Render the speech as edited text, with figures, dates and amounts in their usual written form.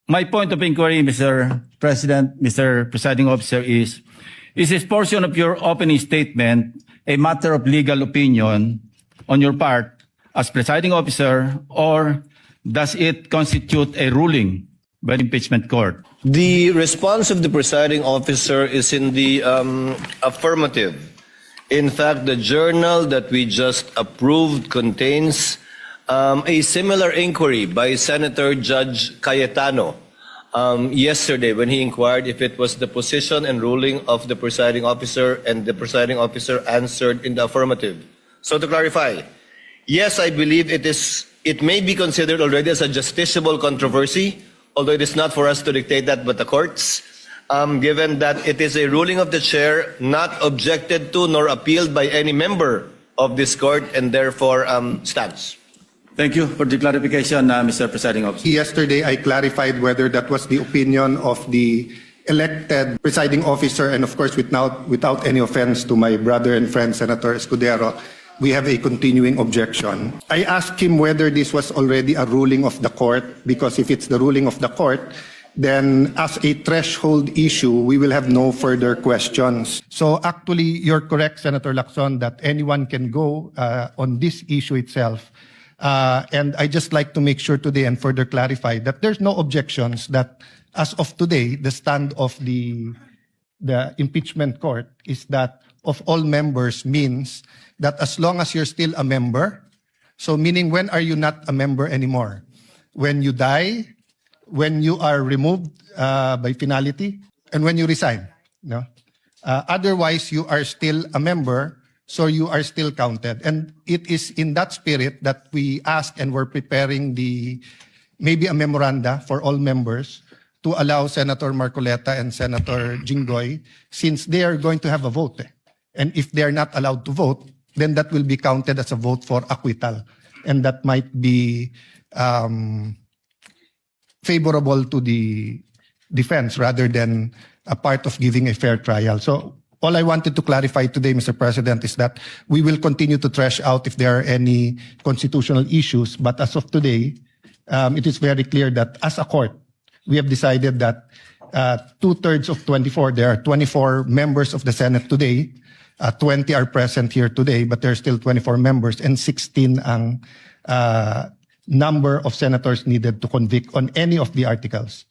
My point of inquiry, Mr. President, Mr. Presiding Officer, is this portion of your opening statement a matter of legal opinion on your part as presiding officer, or does it constitute a ruling by the impeachment court? The response of the presiding officer is in the affirmative. In fact, the journal that we just approved contains a similar inquiry by Senator Judge Cayetano yesterday when he inquired if it was the position and ruling of the presiding officer, and the presiding officer answered in the affirmative. So to clarify, yes, I believe it may be considered already as a justiciable controversy, although it is not for us to dictate that but the courts, given that it is a ruling of the chair not objected to nor appealed by any member of this court, and therefore stands. Thank you for the clarification, Mr. Presiding Officer. Yesterday, I clarified whether that was the opinion of the elected presiding officer, and of course, without any offense to my brother and friend, Senator Escudero, we have a continuing objection. I asked him whether this was already a ruling of the court, because if it's the ruling of the court, then as a threshold issue, we will have no further questions. So actually, you're correct, Senator Lacson, that anyone can go on this issue itself. And I just like to make sure today and further clarify that there's no objections, that as of today, the stand of the impeachment court is that of all members means that as long as you're still a member, so meaning when are you not a member anymore? When you die, when you are removed by finality, and when you resign. No? Otherwise, you are still a member, so you are still counted. And it is in that spirit that we ask, and we're preparing maybe a memoranda for all members to allow Senator Marcoleta and Senator Jinggoy, since they are going to have a vote. And if they are not allowed to vote, then that will be counted as a vote for acquittal. And that might be favorable to the defense rather than a part of giving a fair trial. So all I wanted to clarify today, Mr. President, is that we will continue to thresh out if there are any constitutional issues. But as of today, it is very clear that as a court, we have decided that 2/3 of 24, there are 24 members of the Senate today, 20 are present here today, but there are still 24 members, and 16 ang number of senators needed to convict on any of the articles.